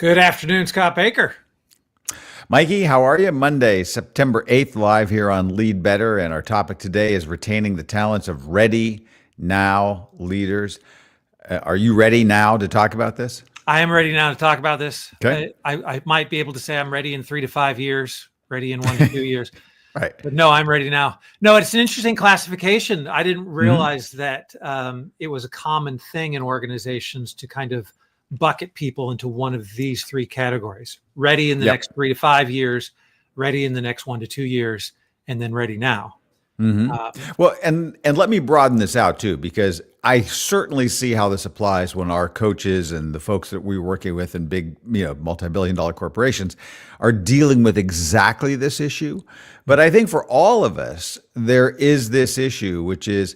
Good afternoon, Scott Baker. Mikey, how are you? Monday, September 8th, live here on Lead Better. And our topic today is retaining the talents of ready now leaders. Are you ready now to talk about this? I am ready now to talk about this. Okay. I might be able to say I'm ready in 3 to 5 years, ready in 1 to 2 years. Right. But no, I'm ready now. No, it's an interesting classification. I didn't Mm-hmm. realize that it was a common thing in organizations to kind of bucket people into one of these three categories: ready in the Yep. next 3 to 5 years, ready in the next 1 to 2 years, and then ready now. Mm-hmm. Well, and let me broaden this out too, because I certainly see how this applies when our coaches and the folks that we're working with in big, multi-billion-dollar corporations are dealing with exactly this issue. But I think for all of us, there is this issue, which is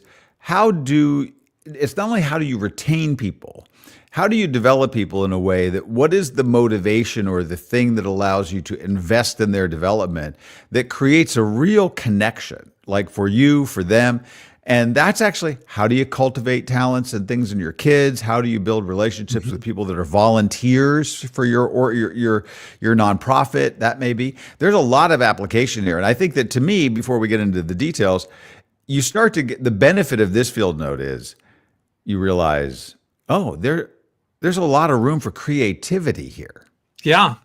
it's not only how do you retain people, how do you develop people in a way that what is the motivation or the thing that allows you to invest in their development that creates a real connection, like for you, for them. And that's actually, how do you cultivate talents and things in your kids? How do you build relationships with people that are volunteers for your nonprofit? That may be. There's a lot of application here. And I think that, to me, before we get into the details, you start to get the benefit of this field note is you realize, oh, there's a lot of room for creativity here. Yeah.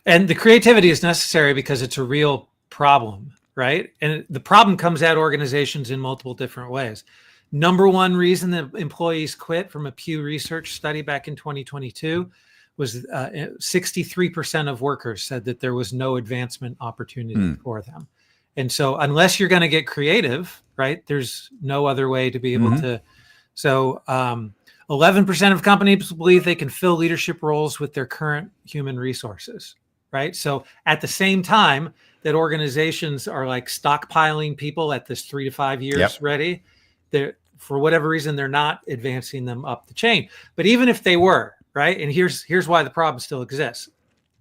And the creativity is necessary because it's a real problem, right? And the problem comes at organizations in multiple different ways. Number one reason that employees quit, from a Pew Research study back in 2022, was 63% of workers said that there was no advancement opportunity for them. And so unless you're going to get creative, right, there's no other way to be able to. So 11% of companies believe they can fill leadership roles with their current human resources, right? So at the same time that organizations are like stockpiling people at this 3 to 5 years ready, they're, for whatever reason, they're not advancing them up the chain. But even if they were, right, and here's why the problem still exists.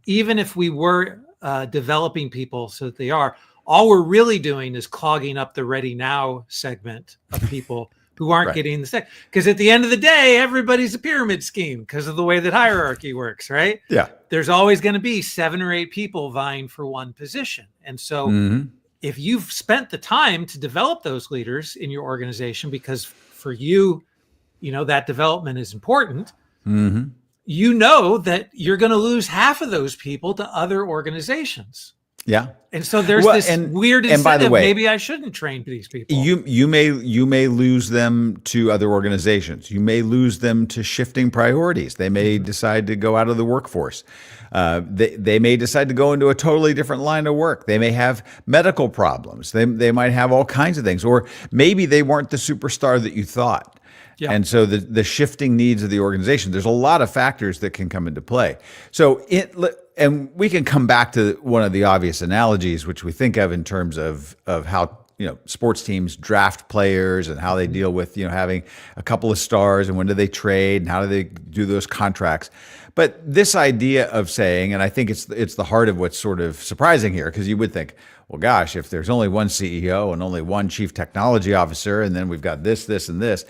Even if we were developing people so that they are, all we're really doing is clogging up the ready now segment of people who aren't getting the stick. Because at the end of the day, everybody's a pyramid scheme because of the way that hierarchy works, right? Yeah. There's always going to be 7 or 8 people vying for one position. And so if you've spent the time to develop those leaders in your organization, because for you, that development is important, you know that you're going to lose half of those people to other organizations. Yeah. And so there's this weird incentive. And by the way, maybe I shouldn't train these people. You may lose them to other organizations. You may lose them to shifting priorities. They may decide to go out of the workforce. They may decide to go into a totally different line of work. They may have medical problems. They might have all kinds of things. Or maybe they weren't the superstar that you thought. Yeah. And so the shifting needs of the organization, there's a lot of factors that can come into play. And we can come back to one of the obvious analogies, which we think of in terms of how sports teams draft players and how they deal with having a couple of stars and when do they trade and how do they do those contracts. But this idea of saying, and I think it's the heart of what's sort of surprising here, because you would think, well, gosh, if there's only one CEO and only one chief technology officer, and then we've got this, and this.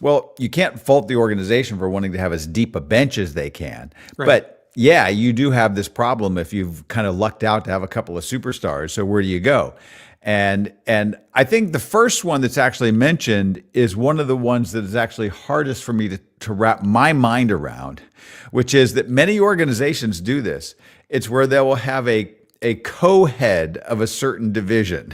Well, you can't fault the organization for wanting to have as deep a bench as they can. Right. But yeah, you do have this problem if you've kind of lucked out to have a couple of superstars. So where do you go? And I think the first one that's actually mentioned is one of the ones that is actually hardest for me to wrap my mind around, which is that many organizations do this. It's where they will have a co-head of a certain division.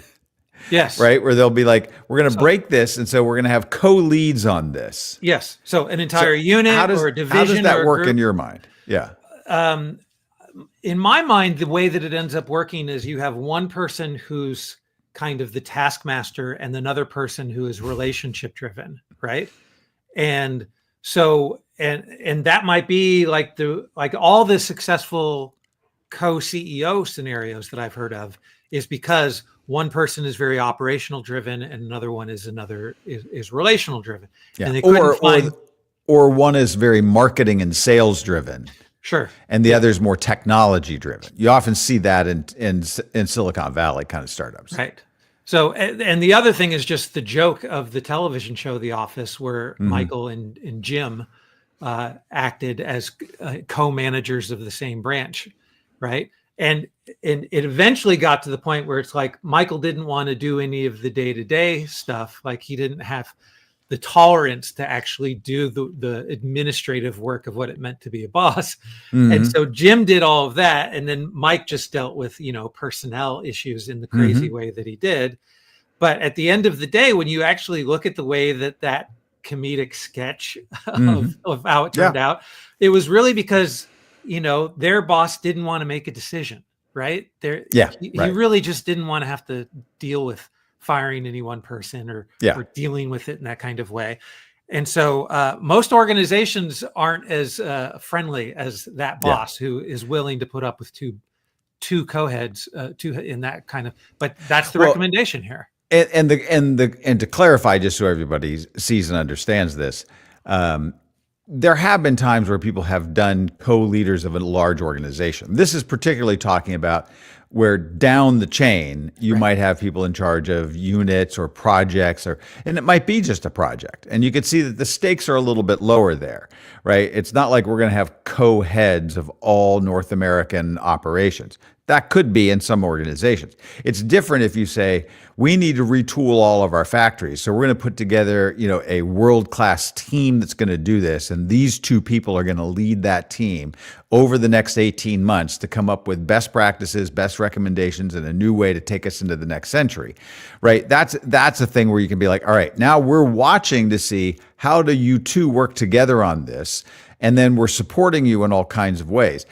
Yes. Right? Where they'll be like, we're going to break this, and so we're going to have co-leads on this. Yes. So an entire unit or a division. How does that work in your mind? Yeah. In my mind, the way that it ends up working is you have one person who's kind of the taskmaster and another person who is relationship driven, right? And so, and that might be like all the successful co-CEO scenarios that I've heard of is because one person is very operational driven and another one is relational driven. Yeah. And they or one is very marketing and sales driven. Sure. And the other is more technology driven. You often see that in Silicon Valley kind of startups. Right. So, and the other thing is just the joke of the television show, The Office, where Michael and Jim acted as co-managers of the same branch, right? And it eventually got to the point where it's like Michael didn't want to do any of the day-to-day stuff. Like he didn't have the tolerance to actually do the administrative work of what it meant to be a boss. Mm-hmm. And so Jim did all of that. And then Mike just dealt with, personnel issues in the crazy way that he did. But at the end of the day, when you actually look at the way that comedic sketch of how it turned out, it was really because, their boss didn't want to make a decision, right? He really just didn't want to have to deal with firing any one person or dealing with it in that kind of way. And so most organizations aren't as friendly as that boss who is willing to put up with two co-heads in that kind of, but that's the recommendation here. And to clarify, just so everybody sees and understands this, there have been times where people have done co-leaders of a large organization. This is particularly talking about where down the chain, you might have people in charge of units or projects, and it might be just a project. And you can see that the stakes are a little bit lower there, right? It's not like we're going to have co-heads of all North American operations. That could be in some organizations. It's different if you say, we need to retool all of our factories. So we're going to put together, a world-class team that's going to do this. And these two people are going to lead that team over the next 18 months to come up with best practices, best recommendations, and a new way to take us into the next century, right? That's a thing where you can be like, all right, now we're watching to see how do you two work together on this? And then we're supporting you in all kinds of ways.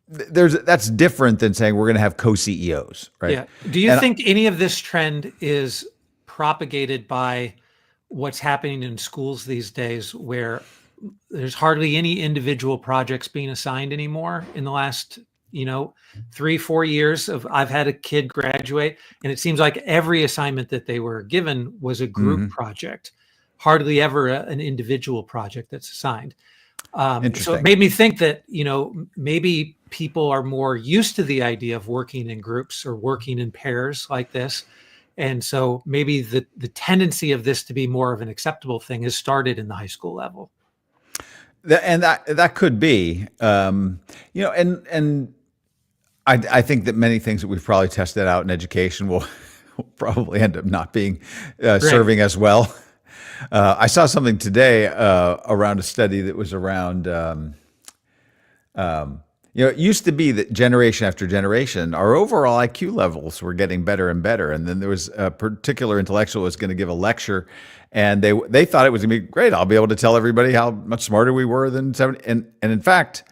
That's different than saying we're going to have co-CEOs, right? Yeah. Do you think any of this trend is propagated by what's happening in schools these days, where there's hardly any individual projects being assigned anymore? In the last, 3-4 years I've had a kid graduate, and it seems like every assignment that they were given was a group project, hardly ever an individual project that's assigned. So it made me think that, maybe people are more used to the idea of working in groups or working in pairs like this. And so maybe the tendency of this to be more of an acceptable thing has started in the high school level. And that could be, and I think that many things that we've probably tested out in education will probably end up not being serving us well. I saw something today around a study that was around, it used to be that generation after generation, our overall IQ levels were getting better and better. And then there was a particular intellectual who was going to give a lecture, and they thought it was going to be great. I'll be able to tell everybody how much smarter we were than 70. And in fact,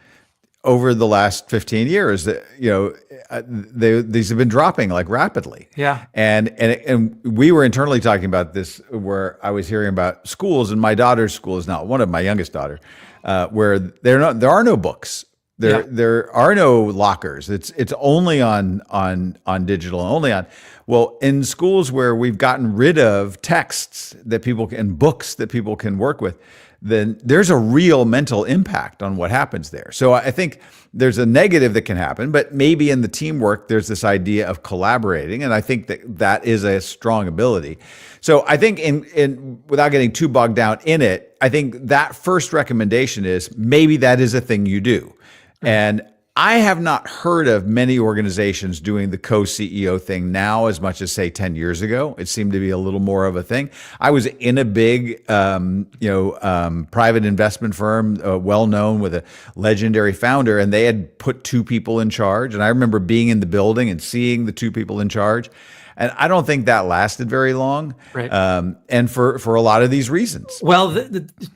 over the last 15 years, these have been dropping like rapidly. Yeah. And we were internally talking about this, where I was hearing about schools, and my daughter's school is now one of my youngest daughter, where there are no books. There are no lockers. It's only on digital, only on. Well, in schools where we've gotten rid of texts that people and books that people can work with, then there's a real mental impact on what happens there. So I think there's a negative that can happen, but maybe in the teamwork, there's this idea of collaborating. And I think that is a strong ability. So I think in without getting too bogged down in it, I think that first recommendation is maybe that is a thing you do. And I have not heard of many organizations doing the co-CEO thing now as much as, say, 10 years ago. It seemed to be a little more of a thing. I was in a big, private investment firm, well-known, with a legendary founder, and they had put two people in charge. And I remember being in the building and seeing the two people in charge. And I don't think that lasted very long, right? And for a lot of these reasons. Well,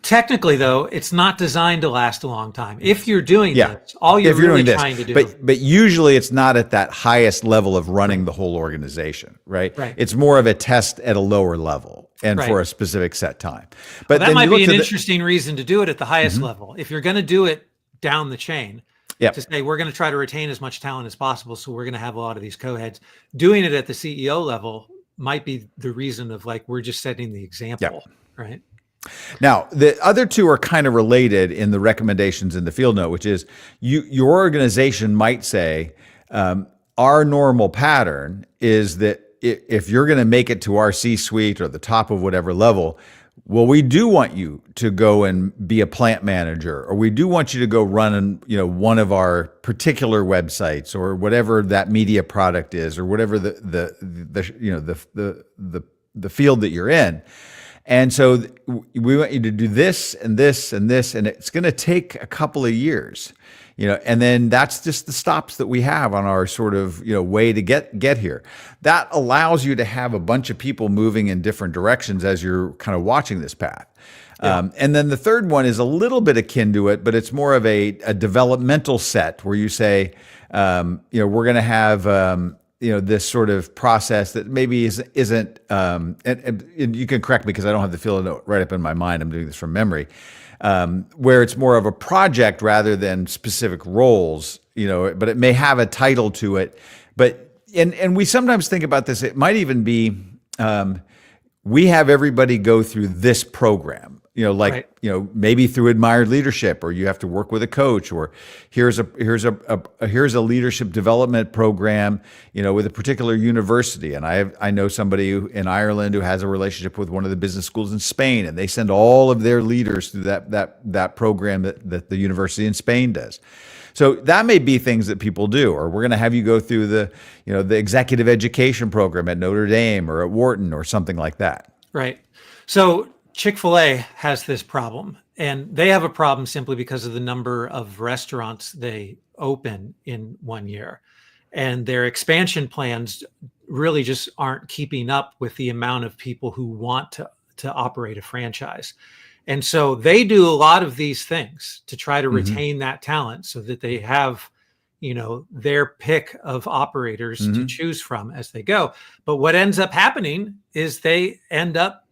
technically, though, it's not designed to last a long time. If you're doing this, all you're really trying to do. But usually it's not at that highest level of running the whole organization, right? Right. It's more of a test at a lower level and for a specific set time. But that might be an interesting reason to do it at the highest level. If you're going to do it down the chain, to say we're going to try to retain as much talent as possible, so we're going to have a lot of these co-heads. Doing it at the CEO level might be the reason of like we're just setting the example, right? Now, the other two are kind of related in the recommendations in the field note, which is your organization might say our normal pattern is that if you're going to make it to our C-suite or the top of whatever level, well, we do want you to go and be a plant manager, or we do want you to go run, one of our particular websites, or whatever that media product is, or whatever the field that you're in. And so we want you to do this and this and this, and it's going to take a couple of years, and then that's just the stops that we have on our sort of, way to get here. That allows you to have a bunch of people moving in different directions as you're kind of watching this path. Yeah. And then the third one is a little bit akin to it, but it's more of a developmental set where you say, we're going to have, this sort of process that maybe isn't, and you can correct me because I don't have the feeling right up in my mind. I'm doing this from memory, where it's more of a project rather than specific roles, but it may have a title to it. But, and we sometimes think about this, it might even be, we have everybody go through this program. Right. Maybe through Admired Leadership, or you have to work with a coach, or here's a leadership development program, with a particular university. And I know somebody in Ireland who has a relationship with one of the business schools in Spain, and they send all of their leaders through that program that the university in Spain does. So that may be things that people do, or we're going to have you go through the executive education program at Notre Dame or at Wharton or something like that. Right. So Chick-fil-A has this problem, and they have a problem simply because of the number of restaurants they open in 1 year. And their expansion plans really just aren't keeping up with the amount of people who want to operate a franchise. And so they do a lot of these things to try to retain that talent so that they have, their pick of operators to choose from as they go. But what ends up happening is they end up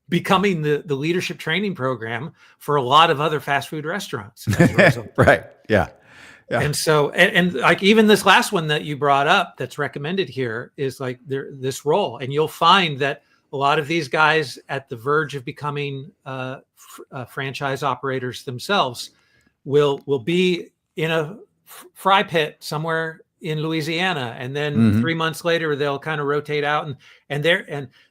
becoming the leadership training program for a lot of other fast food restaurants. As a result. Right. Yeah. Yeah. And so, and like even this last one that you brought up that's recommended here is like this role. And you'll find that a lot of these guys at the verge of becoming franchise operators themselves will be in a fry pit somewhere in Louisiana, and then 3 months later they'll kind of rotate out, and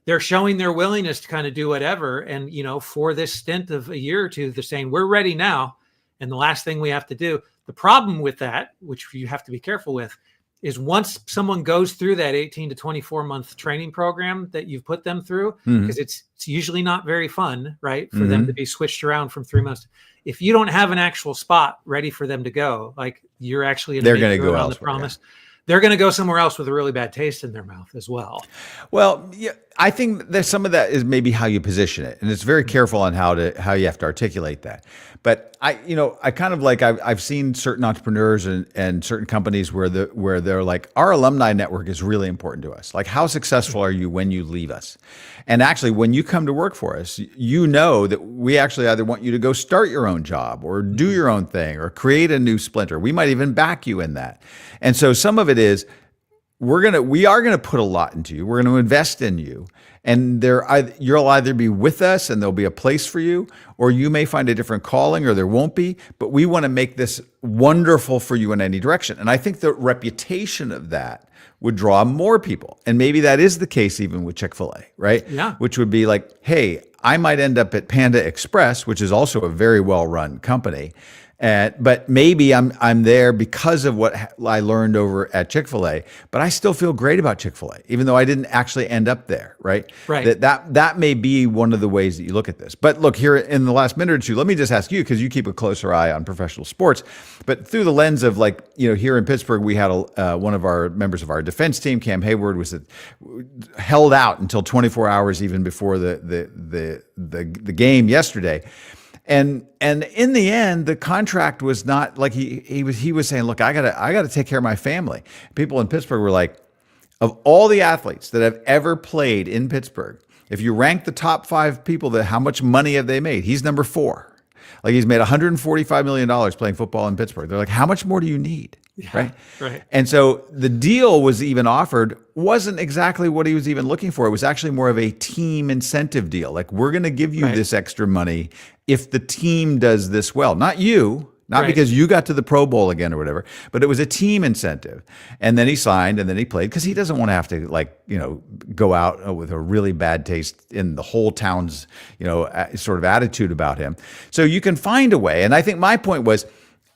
they're showing their willingness to kind of do whatever. And for this stint of a year or two, they're saying we're ready now, and the last thing we have to do. The problem with that, which you have to be careful with, is once someone goes through that 18 to 24 month training program that you've put them through, because it's usually not very fun, right, for them to be switched around from 3 months. If you don't have an actual spot ready for them to go, like you're actually they're going to go on the promise. Yeah. They're going to go somewhere else with a really bad taste in their mouth as well. Well, yeah, I think that some of that is maybe how you position it, and it's very careful on how you have to articulate that. But I kind of like I've seen certain entrepreneurs and certain companies where they're like, our alumni network is really important to us. Like, how successful are you when you leave us? And actually, when you come to work for us, that we actually either want you to go start your own job or do your own thing or create a new splinter. We might even back you in that. And so some of it is we are gonna put a lot into you. We're gonna invest in you, and you'll either be with us and there'll be a place for you, or you may find a different calling, or there won't be. But we want to make this wonderful for you in any direction. And I think the reputation of that would draw more people, and maybe that is the case even with Chick-fil-A, right? Yeah. Which would be like, hey, I might end up at Panda Express, which is also a very well-run company. But maybe I'm there because of what I learned over at Chick-fil-A, but I still feel great about Chick-fil-A, even though I didn't actually end up there, right? Right. That may be one of the ways that you look at this. But look, here in the last minute or two, let me just ask you, because you keep a closer eye on professional sports, but through the lens of here in Pittsburgh, we had one of our members of our defense team, Cam Hayward, was held out until 24 hours even before the game yesterday. And in the end, the contract was not like he was saying, look, I gotta take care of my family. People in Pittsburgh were like, of all the athletes that have ever played in Pittsburgh, if you rank the top 5 people, how much money have they made? He's number 4. Like, he's made $145 million playing football in Pittsburgh. They're like, how much more do you need? Yeah, right. And so the deal was even offered wasn't exactly what he was even looking for. It was actually more of a team incentive deal. Like, we're going to give you this extra money if the team does this well, not you. not Right. because you got to the Pro Bowl again or whatever, but it was a team incentive. And then he signed and then he played because he doesn't want to have to go out with a really bad taste in the whole town's, sort of attitude about him. So you can find a way. And I think my point was,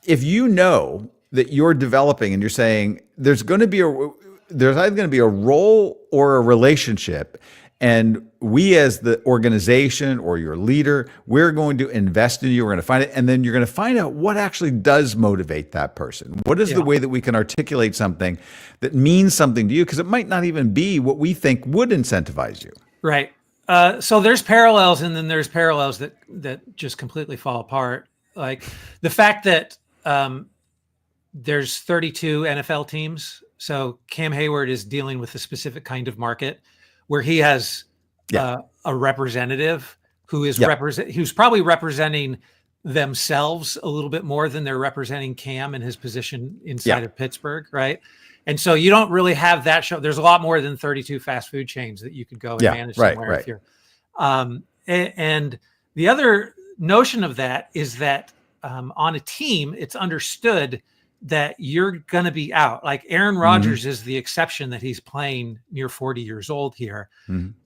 if you know that you're developing and you're saying there's either going to be a role or a relationship, and we as the organization or your leader, we're going to invest in you. We're going to find it. And then you're going to find out what actually does motivate that person. What is the way that we can articulate something that means something to you? Because it might not even be what we think would incentivize you. Right. So there's parallels, and then there's parallels that just completely fall apart. Like the fact that there's 32 NFL teams. So Cam Hayward is dealing with a specific kind of market where he has a representative who is who's probably representing themselves a little bit more than they're representing Cam in his position inside of Pittsburgh, right? And so you don't really have that show. There's a lot more than 32 fast food chains that you could go and manage somewhere. If you're, and the other notion of that is that on a team, it's understood that you're going to be out. Like Aaron Rodgers is the exception that he's playing near 40 years old here.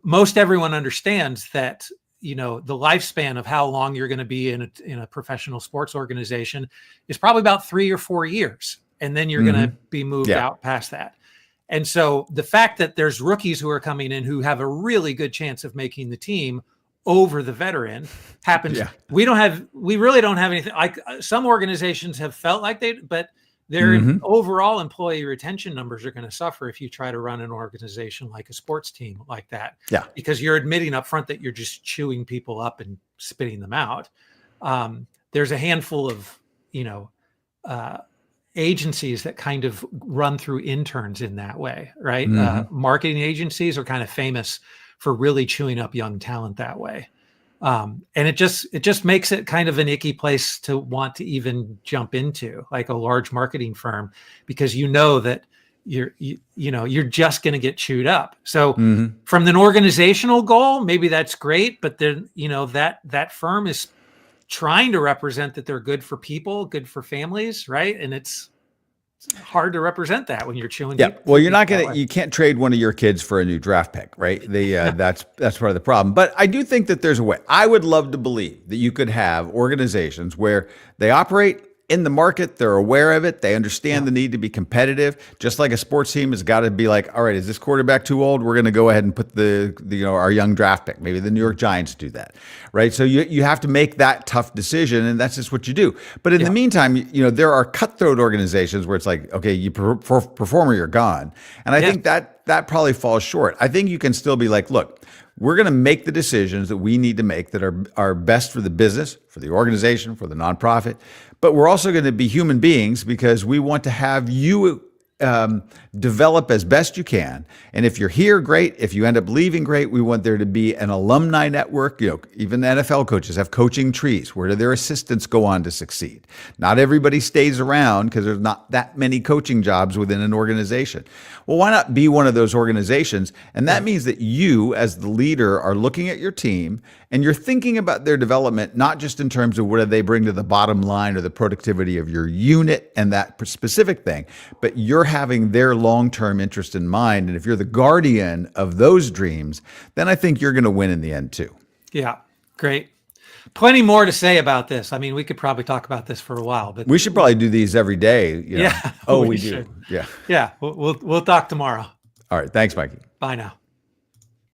Most everyone understands that, the lifespan of how long you're going to be in a professional sports organization is probably about 3 or 4 years. And then you're going to be moved out past that. And so the fact that there's rookies who are coming in who have a really good chance of making the team over the veteran happens. We really don't have anything. Like some organizations have felt like but their overall employee retention numbers are going to suffer if you try to run an organization like a sports team like that. Because you're admitting up front that you're just chewing people up and spitting them out. There's a handful of, agencies that kind of run through interns in that way, right? Marketing agencies are kind of famous for really chewing up young talent that way. And it just makes it kind of an icky place to want to even jump into, like a large marketing firm, because that you're just going to get chewed up. So from an organizational goal, maybe that's great, but then that firm is trying to represent that they're good for people, good for families, right? And it's hard to represent that when you're chewing. Well, you can't trade one of your kids for a new draft pick, right? That's part of the problem. But I do think that there's a way. I would love to believe that you could have organizations where they operate in the market, they're aware of it, they understand the need to be competitive. Just like a sports team has got to be like, all right, is this quarterback too old? We're going to go ahead and put our young draft pick. Maybe the New York Giants do that, right? So you have to make that tough decision, and that's just what you do. But in the meantime, there are cutthroat organizations where it's like, okay, you perform or you're gone. And I think that probably falls short. I think you can still be like, look, we're going to make the decisions that we need to make that are best for the business, for the organization, for the nonprofit. But we're also going to be human beings because we want to have you develop as best you can. And if you're here, great. If you end up leaving, great. We want there to be an alumni network. Even the NFL coaches have coaching trees. Where do their assistants go on to succeed? Not everybody stays around because there's not that many coaching jobs within an organization. Well, why not be one of those organizations? And that means that you, as the leader, are looking at your team and you're thinking about their development, not just in terms of what do they bring to the bottom line or the productivity of your unit and that specific thing, but you're having their long-term interest in mind. And if you're the guardian of those dreams, then I think you're going to win in the end too. Yeah, great. Plenty more to say about this. I mean, we could probably talk about this for a while, but we should probably do these every day. Yeah. Oh, we do. Yeah. Yeah. We'll talk tomorrow. All right. Thanks, Mikey. Bye now.